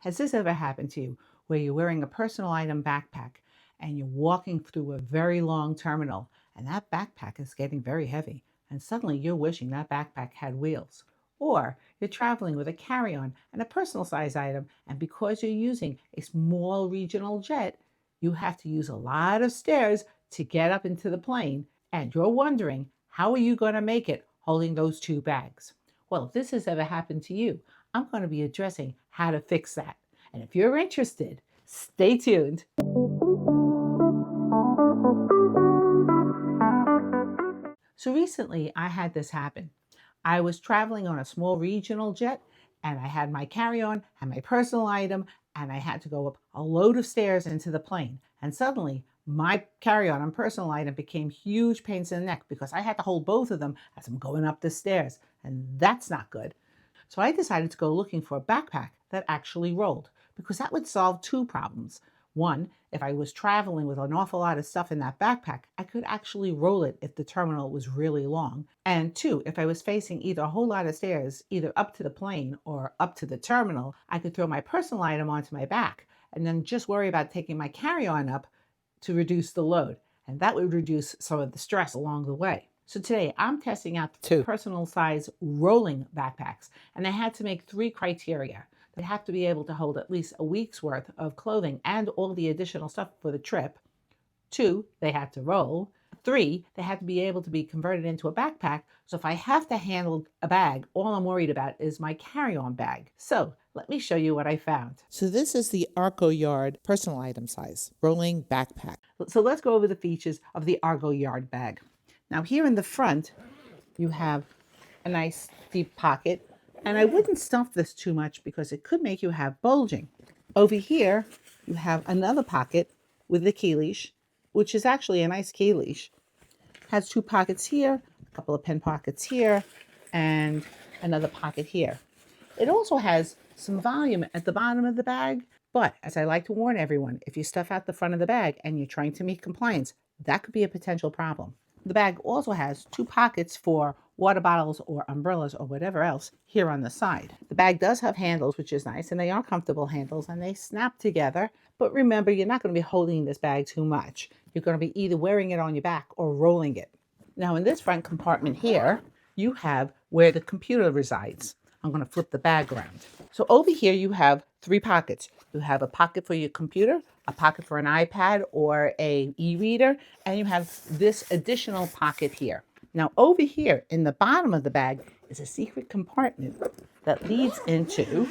Has this ever happened to you where you're wearing a personal item backpack and you're walking through a very long terminal and that backpack is getting very heavy and suddenly you're wishing that backpack had wheels? Or you're traveling with a carry-on and a personal size item, and because you're using a small regional jet, you have to use a lot of stairs to get up into the plane, and you're wondering, how are you going to make it holding those two bags? Well, if this has ever happened to you, I'm going to be addressing how to fix that. And if you're interested, stay tuned. So recently I had this happen. I was traveling on a small regional jet and I had my carry-on and my personal item and I had to go up a load of stairs into the plane. And suddenly my carry-on and personal item became huge pains in the neck because I had to hold both of them as I'm going up the stairs. And that's not good. So I decided to go looking for a backpack that actually rolled because that would solve two problems. One, if I was traveling with an awful lot of stuff in that backpack, I could actually roll it if the terminal was really long. And two, if I was facing either a whole lot of stairs, either up to the plane or up to the terminal, I could throw my personal item onto my back and then just worry about taking my carry-on up to reduce the load. And that would reduce some of the stress along the way. So today I'm testing out two personal size rolling backpacks, and I had to make three criteria. They have to be able to hold at least a week's worth of clothing and all the additional stuff for the trip. Two, they had to roll. Three, they had to be able to be converted into a backpack. So if I have to handle a bag, all I'm worried about is my carry-on bag. So let me show you what I found. So this is the Arcoyard personal item size rolling backpack. So let's go over the features of the Arcoyard bag. Now here in the front, you have a nice deep pocket. And I wouldn't stuff this too much because it could make you have bulging. Over here, you have another pocket with the key leash, which is actually a nice key leash. Has two pockets here, a couple of pen pockets here, and another pocket here. It also has some volume at the bottom of the bag, but as I like to warn everyone, if you stuff out the front of the bag and you're trying to meet compliance, that could be a potential problem. The bag also has two pockets for water bottles or umbrellas or whatever else here on the side. The bag does have handles, which is nice, and they are comfortable handles and they snap together. But remember, you're not going to be holding this bag too much. You're going to be either wearing it on your back or rolling it. Now in this front compartment here, you have where the computer resides. I'm going to flip the bag around. So over here you have three pockets. You have a pocket for your computer, a pocket for an iPad or a e-reader, and you have this additional pocket here. Now over here in the bottom of the bag is a secret compartment that leads into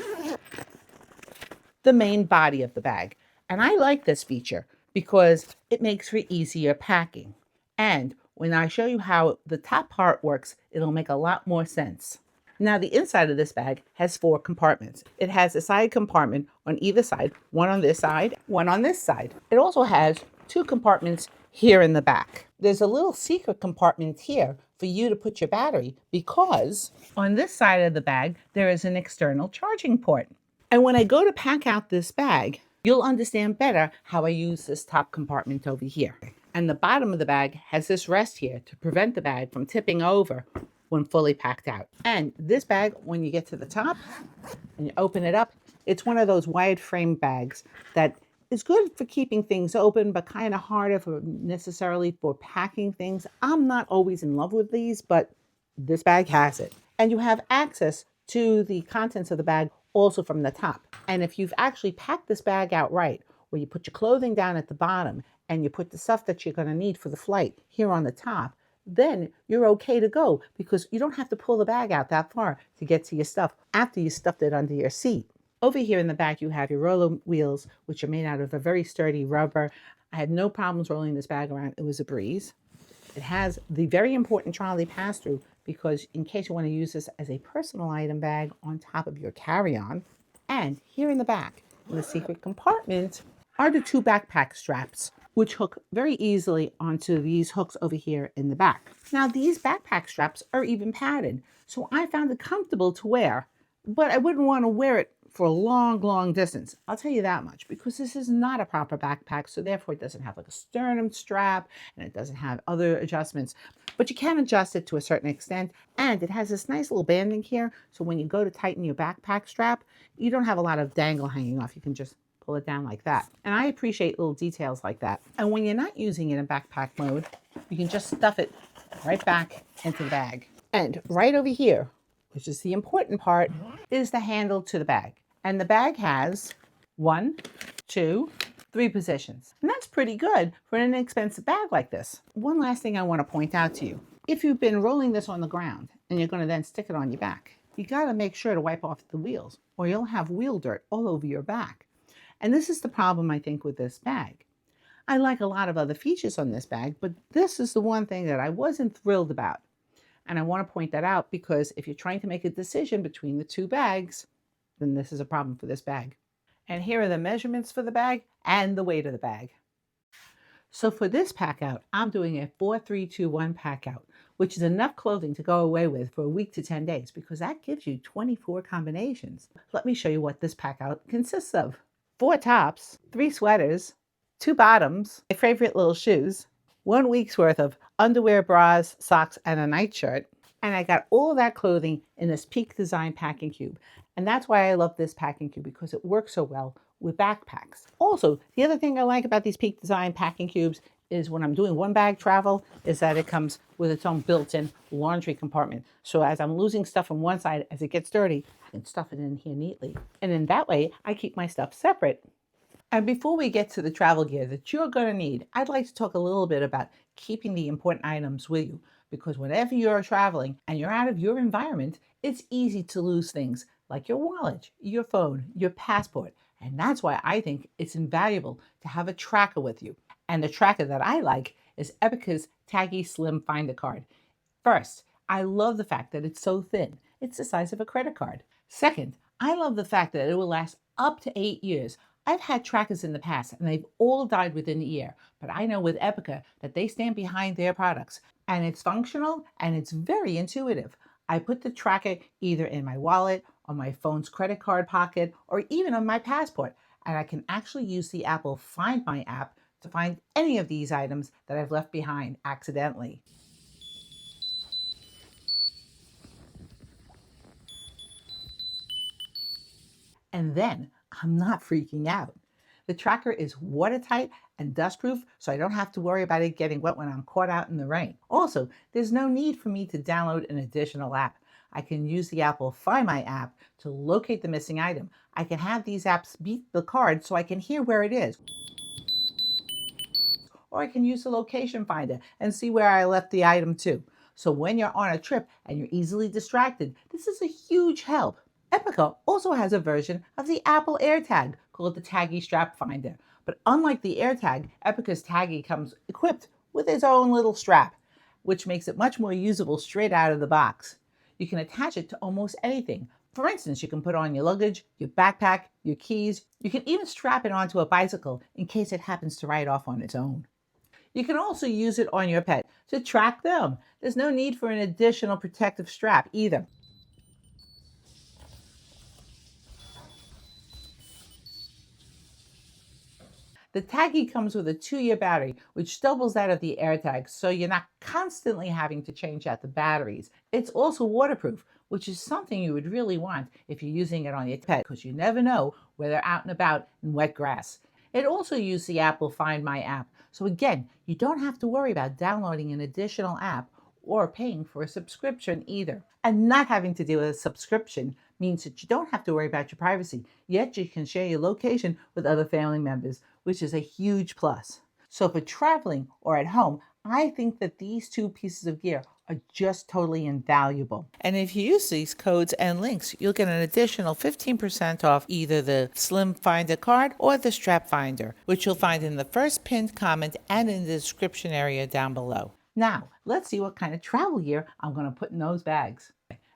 the main body of the bag. And I like this feature because it makes for easier packing. And when I show you how the top part works, it'll make a lot more sense. Now the inside of this bag has four compartments. It has a side compartment on either side, one on this side, one on this side. It also has two compartments here in the back. There's a little secret compartment here for you to put your battery because on this side of the bag, there is an external charging port. And when I go to pack out this bag, you'll understand better how I use this top compartment over here. And the bottom of the bag has this rest here to prevent the bag from tipping over when fully packed out. And this bag, when you get to the top and you open it up, it's one of those wide frame bags that is good for keeping things open, but kind of harder for necessarily for packing things. I'm not always in love with these, but this bag has it. And you have access to the contents of the bag also from the top. And if you've actually packed this bag out right, where you put your clothing down at the bottom and you put the stuff that you're going to need for the flight here on the top, then you're okay to go because you don't have to pull the bag out that far to get to your stuff after you stuffed it under your seat. Over here in the back, you have your roller wheels, which are made out of a very sturdy rubber. I had no problems rolling this bag around. It was a breeze. It has the very important trolley pass-through because in case you want to use this as a personal item bag on top of your carry-on. And here in the back, in the secret compartment, are the two backpack straps, which hook very easily onto these hooks over here in the back. Now these backpack straps are even padded, so I found it comfortable to wear. but I wouldn't want to wear it for a long, long distance. I'll tell you that much, because this is not a proper backpack, so therefore it doesn't have like a sternum strap and it doesn't have other adjustments. But you can adjust it to a certain extent, and it has this nice little banding here, so when you go to tighten your backpack strap, you don't have a lot of dangle hanging off. You can just pull it down like that. And I appreciate little details like that. And when you're not using it in backpack mode, you can just stuff it right back into the bag. And right over here, which is the important part, is the handle to the bag. And the bag has 1, 2, 3 positions. And that's pretty good for an inexpensive bag like this. One last thing I want to point out to you. If you've been rolling this on the ground and you're going to then stick it on your back, you got to make sure to wipe off the wheels or you'll have wheel dirt all over your back. And this is the problem, I think, with this bag. I like a lot of other features on this bag, but this is the one thing that I wasn't thrilled about. And I want to point that out because if you're trying to make a decision between the two bags, then this is a problem for this bag. And here are the measurements for the bag and the weight of the bag. So for this pack out, I'm doing a 4-3-2-1 pack out, which is enough clothing to go away with for a week to 10 days because that gives you 24 combinations. Let me show you what this pack out consists of. 4 tops, 3 sweaters, 2 bottoms, my favorite little shoes, 1 week's worth of underwear, bras, socks, and a nightshirt. And I got all of that clothing in this Peak Design packing cube. And that's why I love this packing cube, because it works so well with backpacks. Also, the other thing I like about these Peak Design packing cubes is when I'm doing one bag travel, is that it comes with its own built-in laundry compartment. So as I'm losing stuff from one side, as it gets dirty, I can stuff it in here neatly. And in that way, I keep my stuff separate. And before we get to the travel gear that you're going to need, I'd like to talk a little bit about keeping the important items with you. Because whenever you're traveling and you're out of your environment, it's easy to lose things like your wallet, your phone, your passport. And that's why I think it's invaluable to have a tracker with you. And the tracker that I like is Epica's Taggy Slim Finder card. First, I love the fact that it's so thin. It's the size of a credit card. Second, I love the fact that it will last up to 8 years. I've had trackers in the past and they've all died within a year, but I know with Epica that they stand behind their products and it's functional and it's very intuitive. I put the tracker either in my wallet, on my phone's credit card pocket, or even on my passport, and I can actually use the Apple Find My app to find any of these items that I've left behind accidentally. And then I'm not freaking out. The tracker is watertight and dustproof, so I don't have to worry about it getting wet when I'm caught out in the rain. Also, there's no need for me to download an additional app. I can use the Apple Find My app to locate the missing item. I can have these apps beep the card so I can hear where it is. Or I can use the location finder and see where I left the item too. So when you're on a trip and you're easily distracted, this is a huge help. Epica also has a version of the Apple AirTag called the Taggy Strap Finder. But unlike the AirTag, Epica's Taggy comes equipped with its own little strap, which makes it much more usable straight out of the box. You can attach it to almost anything. For instance, you can put on your luggage, your backpack, your keys. You can even strap it onto a bicycle in case it happens to ride off on its own. You can also use it on your pet to track them. There's no need for an additional protective strap either. The Taggy comes with a 2-year battery, which doubles that of the AirTag, so you're not constantly having to change out the batteries. It's also waterproof, which is something you would really want if you're using it on your pet, because you never know where they're out and about in wet grass. It also uses the Apple Find My app, so again, you don't have to worry about downloading an additional app or paying for a subscription either. And not having to deal with a subscription means that you don't have to worry about your privacy, yet you can share your location with other family members, which is a huge plus. So for traveling or at home, I think that these 2 pieces of gear are just totally invaluable. And if you use these codes and links, you'll get an additional 15% off either the Slim Finder card or the Strap Finder, which you'll find in the first pinned comment and in the description area down below. Now, let's see what kind of travel gear I'm going to put in those bags.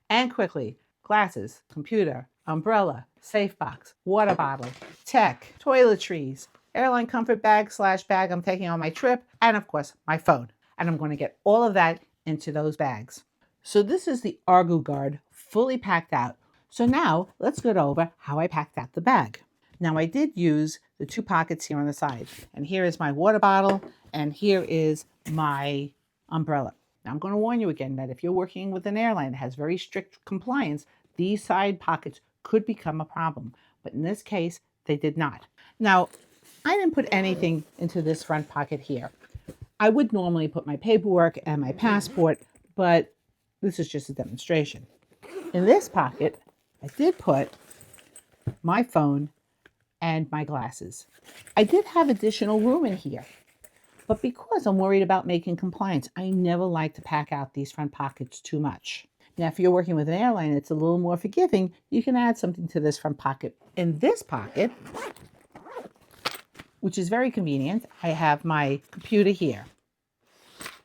And quickly, glasses, computer, umbrella, safe box, water bottle, tech, toiletries, airline comfort bag/bag I'm taking on my trip, and of course, my phone. And I'm going to get all of that into those bags. So this is the Arcoyard fully packed out. So now let's go over how I packed out the bag. Now I did use the 2 pockets here on the side, and here is my water bottle, and here is my umbrella. Now I'm going to warn you again that if you're working with an airline that has very strict compliance, these side pockets could become a problem. But in this case, they did not. Now, I didn't put anything into this front pocket here. I would normally put my paperwork and my passport, but this is just a demonstration. In this pocket, I did put my phone and my glasses. I did have additional room in here, but because I'm worried about making compliance, I never like to pack out these front pockets too much. Now, if you're working with an airline that's a little more forgiving, you can add something to this front pocket. In this pocket, which is very convenient, I have my computer here.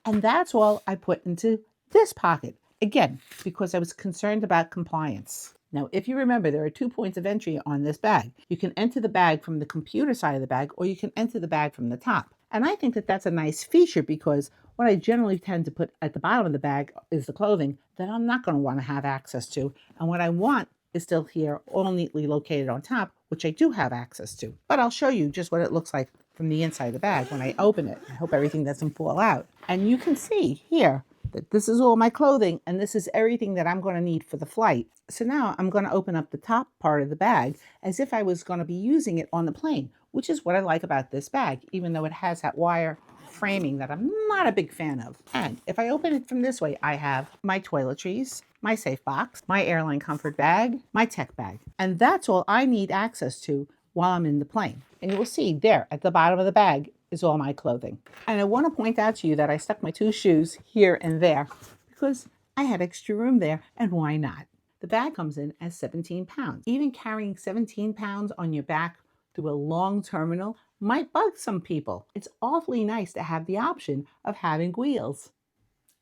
And that's all I put into this pocket. Again, because I was concerned about compliance. Now, if you remember, there are 2 points of entry on this bag. You can enter the bag from the computer side of the bag, or you can enter the bag from the top. And I think that that's a nice feature because what I generally tend to put at the bottom of the bag is the clothing that I'm not going to want to have access to. And what I want is still here, all neatly located on top, which I do have access to. But I'll show you just what it looks like from the inside of the bag when I open it. I hope everything doesn't fall out. And you can see here that this is all my clothing and this is everything that I'm going to need for the flight. So now I'm going to open up the top part of the bag as if I was going to be using it on the plane, which is what I like about this bag, even though it has that wire framing that I'm not a big fan of. And if I open it from this way, I have my toiletries, my safe box, my airline comfort bag, my tech bag. And that's all I need access to while I'm in the plane. And you will see there at the bottom of the bag is all my clothing. And I want to point out to you that I stuck my 2 shoes here and there because I had extra room there, and why not? The bag comes in as 17 pounds. Even carrying 17 pounds on your back through a long terminal might bug some people. It's awfully nice to have the option of having wheels.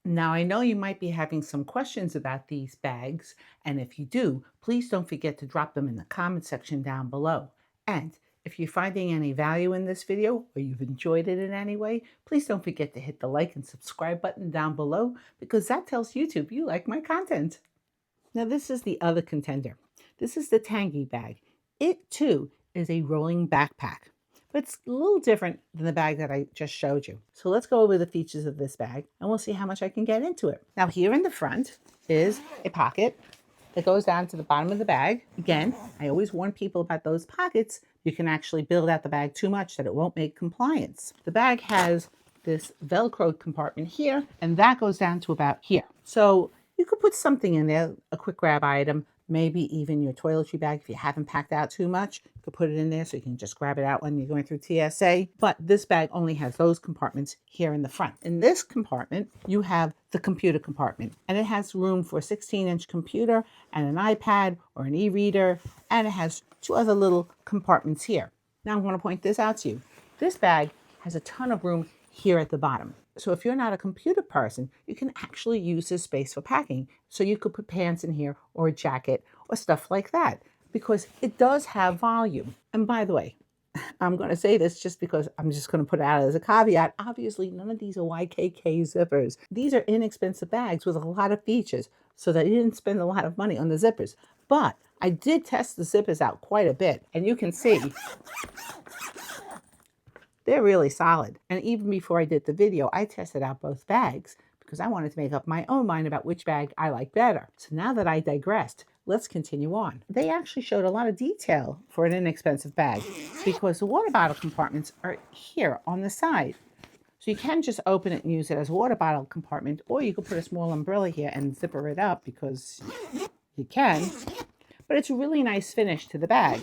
Now, I know you might be having some questions about these bags, and if you do, please don't forget to drop them in the comment section down below. And if you're finding any value in this video or you've enjoyed it in any way, please don't forget to hit the like and subscribe button down below because that tells YouTube you like my content. Now, this is the other contender. This is the Tonyeee bag. It too is a rolling backpack, but it's a little different than the bag that I just showed you. So let's go over the features of this bag and we'll see how much I can get into it. Now, here in the front is a pocket that goes down to the bottom of the bag. Again, I always warn people about those pockets. You can actually build out the bag too much that it won't make compliance. The bag has this Velcro compartment here, and that goes down to about here. So you could put something in there, a quick grab item, maybe even your toiletry bag. If you haven't packed out too much, you could put it in there so you can just grab it out when you're going through TSA. But this bag only has those compartments here in the front. In this compartment, you have the computer compartment, and it has room for a 16-inch computer and an iPad or an e-reader, and it has 2 other little compartments here. Now I'm going to point this out to you. This bag has a ton of room here at the bottom. So if you're not a computer person, you can actually use this space for packing. So you could put pants in here or a jacket or stuff like that because it does have volume. And by the way, I'm going to say this just because I'm just going to put it out as a caveat. Obviously, none of these are YKK zippers. These are inexpensive bags with a lot of features so that you didn't spend a lot of money on the zippers. But I did test the zippers out quite a bit, and you can see they're really solid. And even before I did the video, I tested out both bags because I wanted to make up my own mind about which bag I like better. So now that I digressed, let's continue on. They actually showed a lot of detail for an inexpensive bag because the water bottle compartments are here on the side. So you can just open it and use it as a water bottle compartment, or you could put a small umbrella here and zipper it up because you can. But it's a really nice finish to the bag.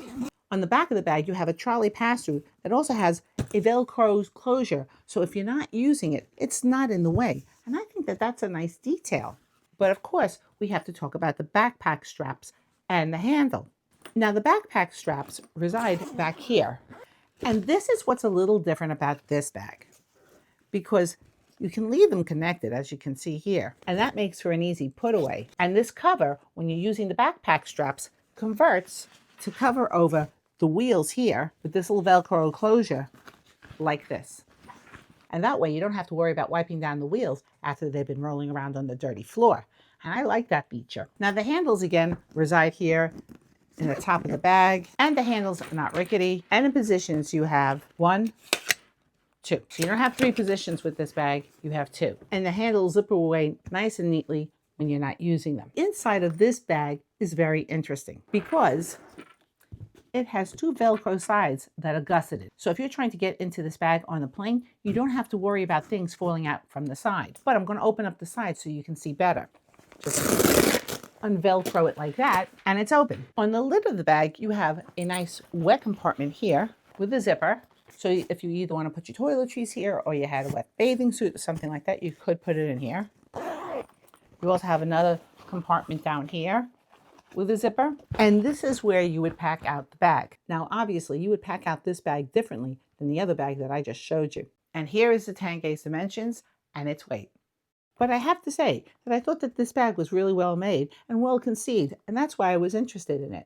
On the back of the bag, you have a trolley pass-through that also has a Velcro closure. So if you're not using it, it's not in the way. And I think that that's a nice detail. But of course, we have to talk about the backpack straps and the handle. Now, the backpack straps reside back here. And this is what's a little different about this bag, because you can leave them connected, as you can see here. And that makes for an easy put away. And this cover, when you're using the backpack straps, converts to cover over the wheels here with this little Velcro closure like this. And that way you don't have to worry about wiping down the wheels after they've been rolling around on the dirty floor. And I like that feature. Now the handles again reside here in the top of the bag, and the handles are not rickety. And in positions you have 1, 2. So you don't have 3 positions with this bag, you have 2. And the handles zip away nice and neatly when you're not using them. Inside of this bag is very interesting because it has 2 Velcro sides that are gusseted. So if you're trying to get into this bag on the plane, you don't have to worry about things falling out from the side. But I'm going to open up the side so you can see better. Just unvelcro it like that, and it's open. On the lid of the bag, you have a nice wet compartment here with a zipper. So if you either want to put your toiletries here or you had a wet bathing suit or something like that, you could put it in here. You also have another compartment down here with a zipper. And this is where you would pack out the bag. Now, obviously, you would pack out this bag differently than the other bag that I just showed you. And here is the Tonyeee's dimensions and its weight. But I have to say that I thought that this bag was really well made and well conceived, and that's why I was interested in it.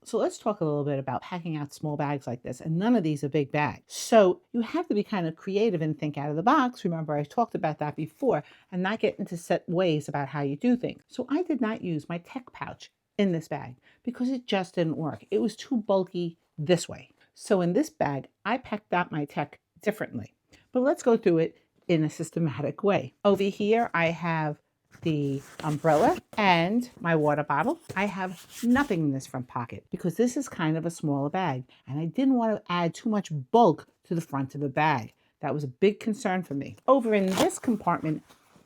So let's talk a little bit about packing out small bags like this, and none of these are big bags. So you have to be kind of creative and think out of the box. Remember, I talked about that before, and not get into set ways about how you do things. So I did not use my tech pouch in this bag because it just didn't work. It was too bulky this way. So in this bag, I packed out my tech differently. But let's go through it in a systematic way. Over here, I have the umbrella and my water bottle. I have nothing in this front pocket because this is kind of a smaller bag and I didn't want to add too much bulk to the front of the bag. That was a big concern for me. Over in this compartment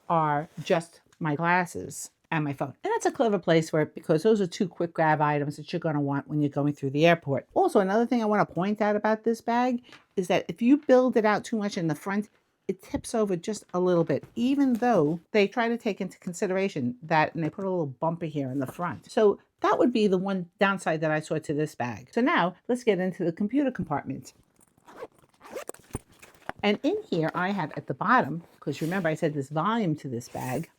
are just my glasses and my phone. And that's a clever place for it because those are 2 quick grab items that you're going to want when you're going through the airport. Also, another thing I want to point out about this bag is that if you build it out too much in the front, it tips over just a little bit, even though they try to take into consideration that, and they put a little bumper here in the front. So that would be the one downside that I saw to this bag. So now let's get into the computer compartment. And in here I have at the bottom, because remember I said there's volume to this bag,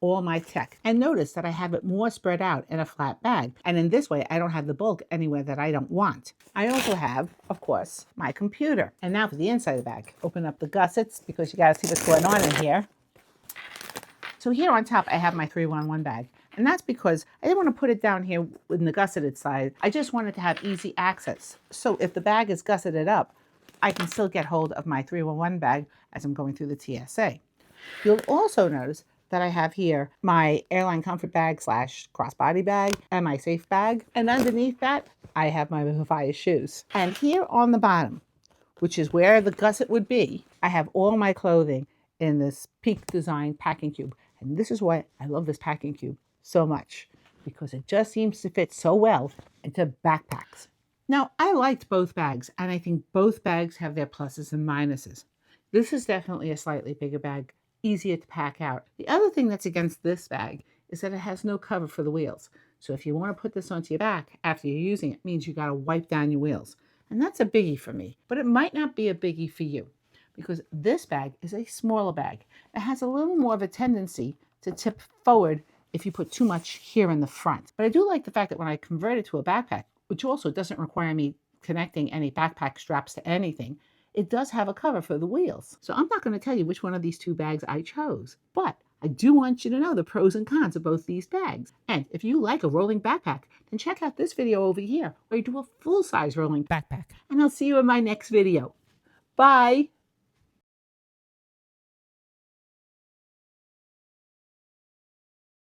all my tech. And notice that I have it more spread out in a flat bag. And in this way, I don't have the bulk anywhere that I don't want. I also have, of course, my computer. And now for the inside of the bag. Open up the gussets because you got to see what's going on in here. So here on top, I have my 311 bag. And that's because I didn't want to put it down here in the gusseted side. I just wanted to have easy access. So if the bag is gusseted up, I can still get hold of my 311 bag as I'm going through the TSA. You'll also notice that I have here my airline comfort bag / crossbody bag and my safe bag. And underneath that, I have my Hawaii shoes. And here on the bottom, which is where the gusset would be, I have all my clothing in this Peak Design packing cube. And this is why I love this packing cube so much, because it just seems to fit so well into backpacks. Now, I liked both bags, and I think both bags have their pluses and minuses. This is definitely a slightly bigger bag, easier to pack out. The other thing that's against this bag is that it has no cover for the wheels. So if you want to put this onto your back after you're using it, means you got to wipe down your wheels. And that's a biggie for me, but it might not be a biggie for you because this bag is a smaller bag. It has a little more of a tendency to tip forward if you put too much here in the front. But I do like the fact that when I convert it to a backpack, which also doesn't require me connecting any backpack straps to anything, it does have a cover for the wheels. So I'm not going to tell you which one of these 2 bags I chose, but I do want you to know the pros and cons of both these bags. And if you like a rolling backpack, then check out this video over here where I do a full-size rolling backpack. And I'll see you in my next video. Bye.